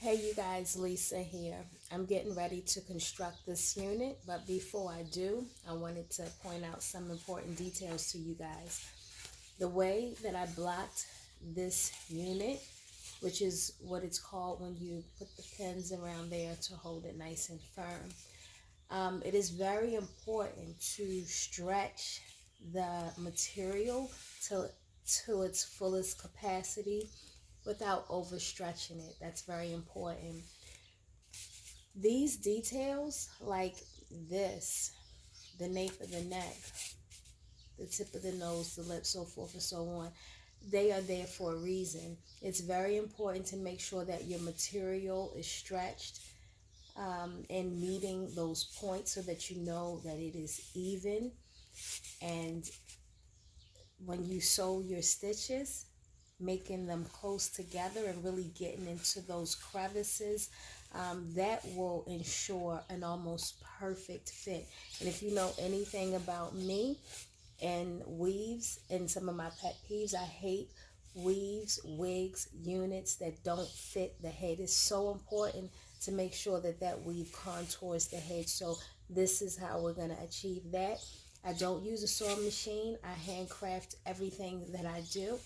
Hey you guys, Lisa here. I'm getting ready to construct this unit, but before I do, I wanted to point out some important details to you guys. The way that I blocked this unit, which is what it's called when you put the pins around there to hold it nice and firm. It is very important to stretch the material to, to its fullest capacity without overstretching it. That's very important. These details, like this, the nape of the neck, the tip of the nose, the lips, so forth and so on, they are there for a reason. It's very important to make sure that your material is stretched and meeting those points so that you know that it is even. And when you sew your stitches, making them close together and really getting into those crevices, that will ensure an almost perfect fit. And if you know anything about me and weaves and some of my pet peeves, I hate weaves, wigs, units that don't fit the head. It's so important to make sure that that weave contours the head. So this is how we're going to achieve that. I don't use a sewing machine. I handcraft everything that I do.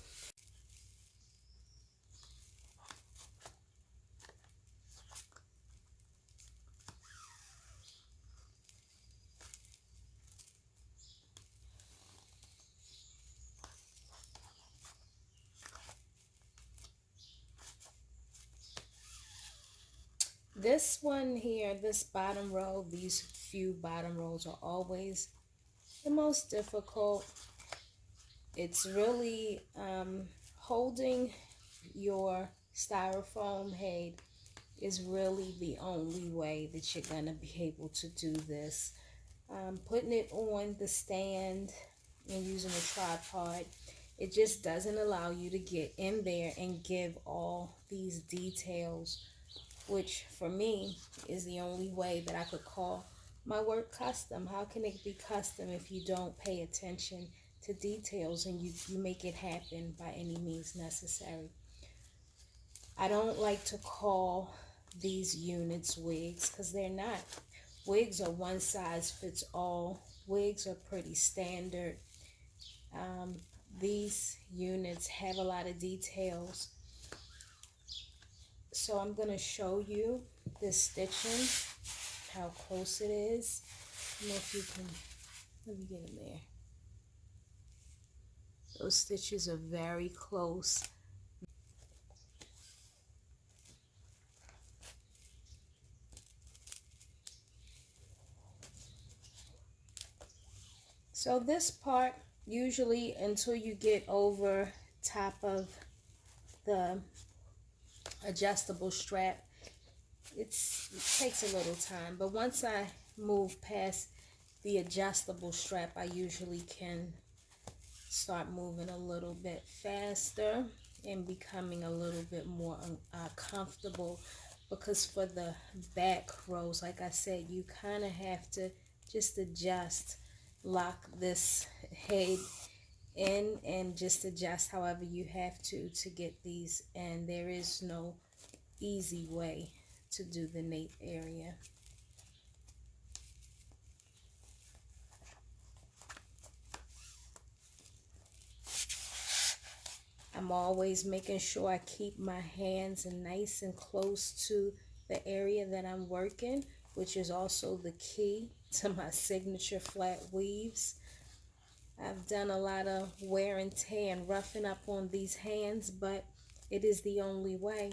This one here, this bottom row, these few bottom rows are always the most difficult. It's really holding your styrofoam head is really the only way that you're going to be able to do this. Putting it on the stand and using a tripod, it just doesn't allow you to get in there and give all these details, which for me is the only way that I could call my work custom. How can it be custom if you don't pay attention to details and you make it happen by any means necessary? I don't like to call these units wigs because they're not. Wigs are one size fits all. Wigs are pretty standard. Um, these units have a lot of details. So I'm going to show you this stitching, how close it is. I don't know if you can, let me get in there. Those stitches are very close. So this part, usually until you get over top of the adjustable strap, it takes a little time. But once I move past the adjustable strap, I usually can start moving a little bit faster and becoming a little bit more comfortable, because for the back rows, like I said, you kind of have to just adjust, lock this head in and just adjust however you have to get these, and there is no easy way to do the nape area. I'm always making sure I keep my hands nice and close to the area that I'm working, which is also the key to my signature flat weaves. I've done a lot of wear and tear and roughing up on these hands, but it is the only way.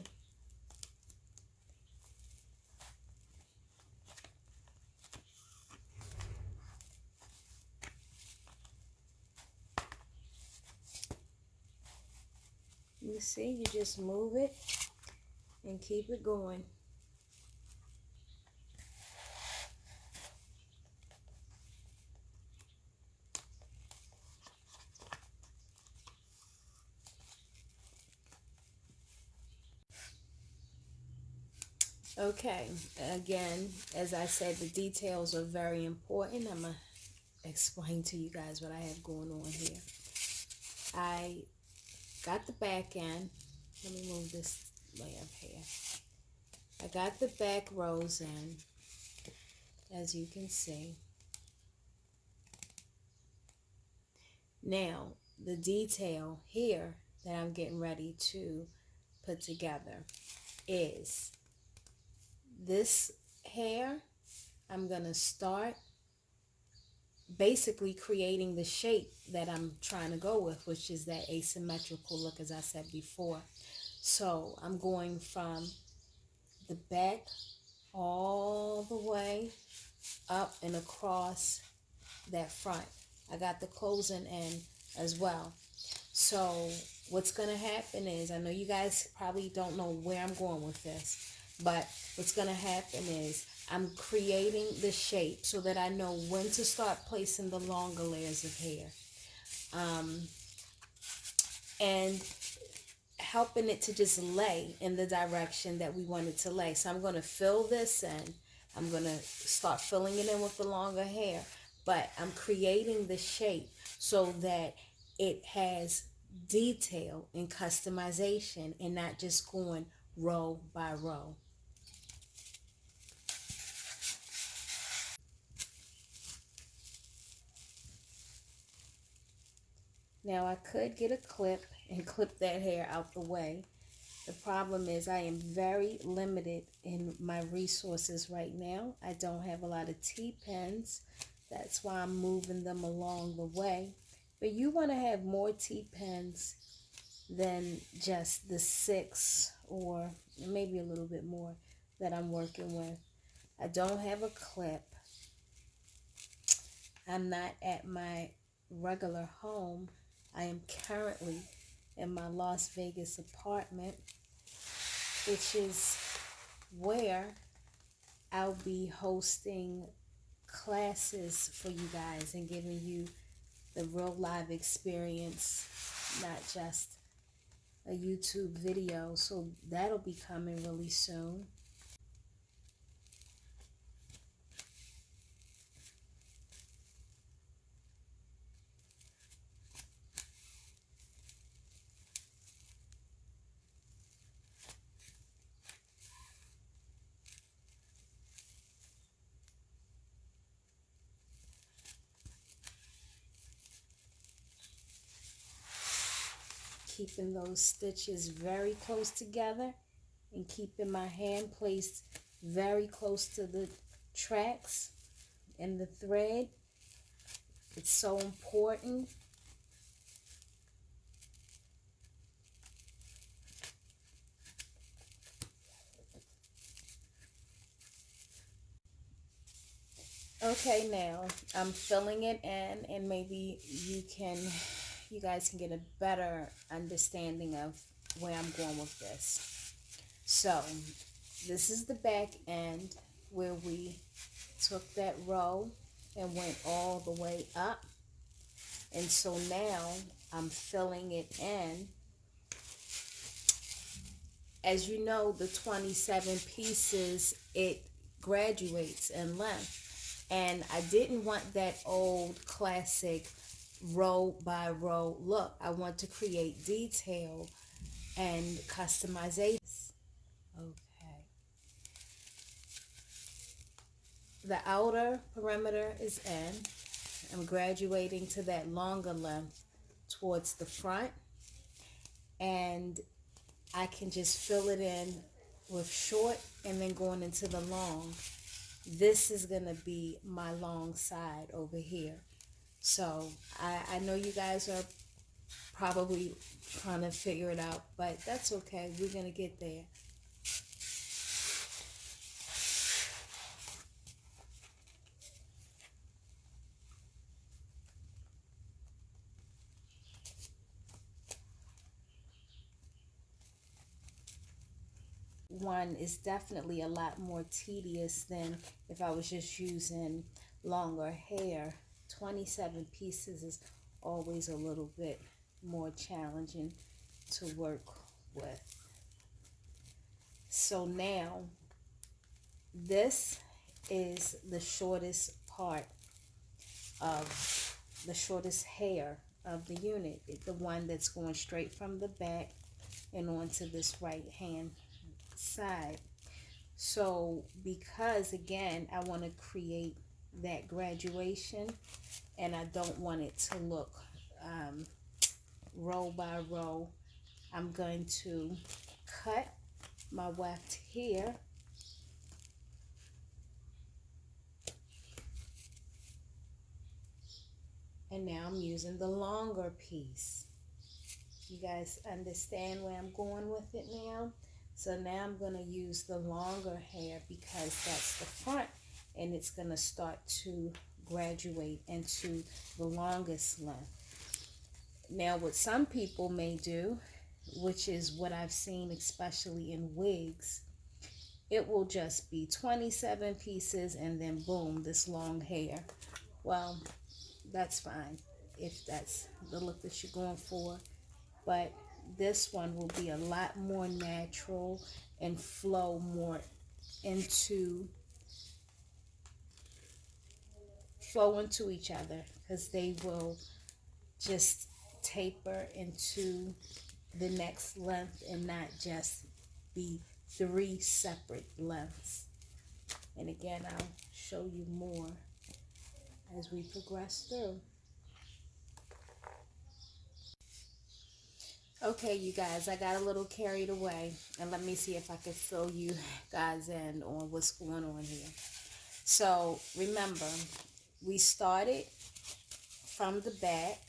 You see, you just move it and keep it going. Okay, again, as I said, the details are very important. I'm going to explain to you guys what I have going on here. I got the back end. Let me move this layer of hair. I got the back rows in, as you can see. Now, the detail here that I'm getting ready to put together is this hair. I'm going to start basically creating the shape that I'm trying to go with, which is that asymmetrical look, as I said before. So I'm going from the back all the way up and across that front. I got the closing in as well. So what's going to happen is, I know you guys probably don't know where I'm going with this, but what's going to happen is I'm creating the shape so that I know when to start placing the longer layers of hair. And helping it to just lay in the direction that we want it to lay. So I'm going to fill this in. I'm going to start filling it in with the longer hair, but I'm creating the shape so that it has detail and customization and not just going row by row. Now I could get a clip and clip that hair out the way. The problem is I am very limited in my resources right now. I don't have a lot of T-pins. That's why I'm moving them along the way. But you want to have more T-pins than just the 6 or maybe a little bit more that I'm working with. I don't have a clip. I'm not at my regular home. I am currently in my Las Vegas apartment, which is where I'll be hosting classes for you guys and giving you the real live experience, not just a YouTube video. So that'll be coming really soon. Keeping those stitches very close together and keeping my hand placed very close to the tracks and the thread. It's so important. Okay, now I'm filling it in, and maybe you guys can get a better understanding of where I'm going with this. So this is the back end where we took that row and went all the way up. And so now I'm filling it in. As you know, the 27 pieces, it graduates in length. And I didn't want that old classic row by row look. I want to create detail and customization. Okay. The outer perimeter is in. I'm graduating to that longer length towards the front. And I can just fill it in with short and then going into the long. This is going to be my long side over here. So I know you guys are probably trying to figure it out, but that's okay. We're going to get there. One is definitely a lot more tedious than if I was just using longer hair. 27 pieces is always a little bit more challenging to work with. So now this is the shortest part of the shortest hair of the unit, the one that's going straight from the back and onto this right hand side. So because again, I want to create that graduation, and I don't want it to look row by row, I'm going to cut my weft here. And now I'm using the longer piece. You guys understand where I'm going with it now? So now I'm going to use the longer hair because that's the front, and it's going to start to graduate into the longest length. Now what some people may do, which is what I've seen especially in wigs, it will just be 27 pieces and then boom, this long hair. Well, that's fine if that's the look that you're going for, but this one will be a lot more natural and flow more into each other, because they will just taper into the next length and not just be 3 separate lengths. And again, I'll show you more as we progress through. Okay, you guys, I got a little carried away, and let me see if I can fill you guys in on what's going on here. So remember, we started from the back,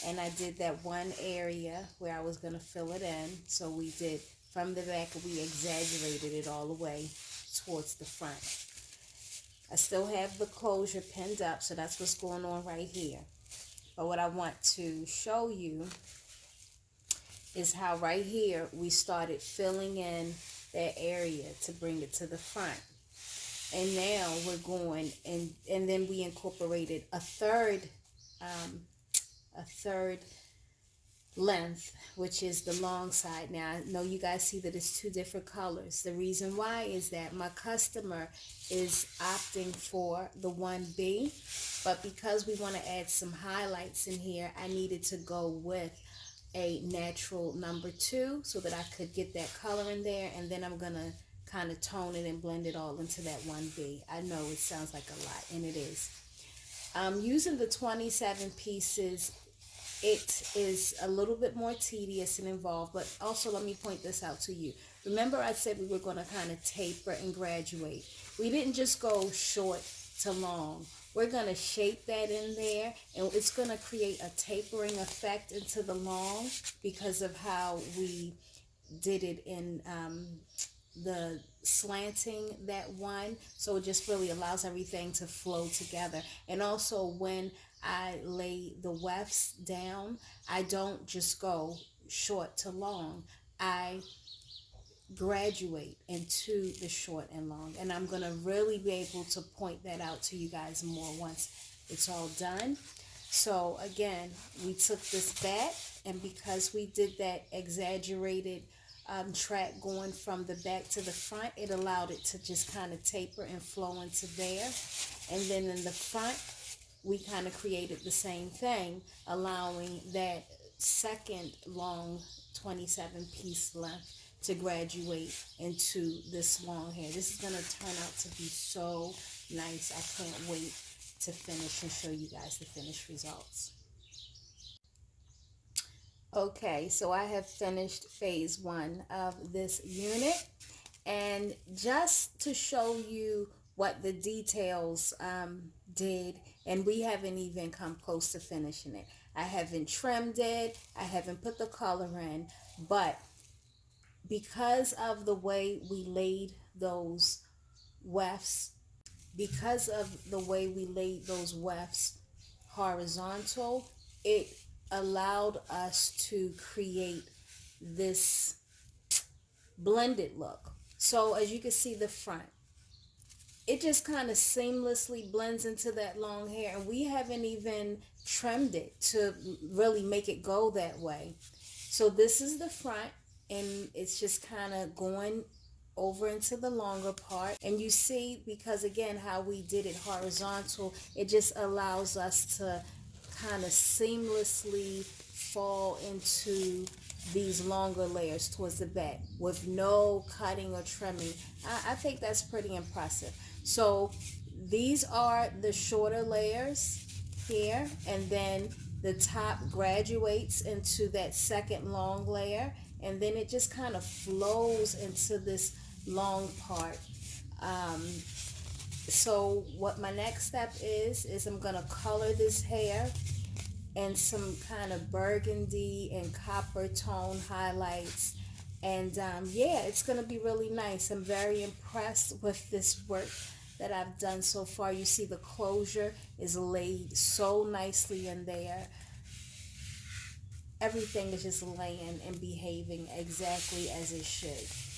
and I did that one area where I was going to fill it in. So we did from the back, we exaggerated it all the way towards the front. I still have the closure pinned up, so that's what's going on right here. But what I want to show you is how right here we started filling in that area to bring it to the front. And now we're going, and then we incorporated a third length, which is the long side. Now I know you guys see that it's 2 different colors. The reason why is that my customer is opting for the 1B, but because we want to add some highlights in here, I needed to go with a natural number 2 so that I could get that color in there, and then I'm gonna kind of tone it and blend it all into that 1B. I know it sounds like a lot, and it is. Using the 27 pieces, it is a little bit more tedious and involved, but also let me point this out to you. Remember I said we were going to kind of taper and graduate. We didn't just go short to long. We're going to shape that in there, and it's going to create a tapering effect into the long because of how we did it in the slanting that one. So it just really allows everything to flow together. And also when I lay the wefts down, I don't just go short to long. I graduate into the short and long, and I'm going to really be able to point that out to you guys more once it's all done. So again, we took this back, and because we did that exaggerated track going from the back to the front, it allowed it to just kind of taper and flow into there. And then in the front, we kind of created the same thing, allowing that second long 27 piece length to graduate into this long hair. This is going to turn out to be so nice. I can't wait to finish and show you guys the finished results. Okay, so I have finished phase 1 of this unit, and just to show you what the details did, and we haven't even come close to finishing it. I haven't trimmed it, I haven't put the color in, but because of the way we laid those wefts, horizontal, it allowed us to create this blended look. So as you can see, the front, it just kind of seamlessly blends into that long hair, and we haven't even trimmed it to really make it go that way. So this is the front, and it's just kind of going over into the longer part. And you see, because again how we did it horizontal, it just allows us to kind of seamlessly fall into these longer layers towards the back with no cutting or trimming. I think that's pretty impressive. So these are the shorter layers here, and then the top graduates into that second long layer, and then it just kind of flows into this long part. um, so what my next step is I'm gonna color this hair and some kind of burgundy and copper tone highlights. And yeah, it's going to be really nice. I'm very impressed with this work that I've done so far. You see the closure is laid so nicely in there. Everything is just laying and behaving exactly as it should.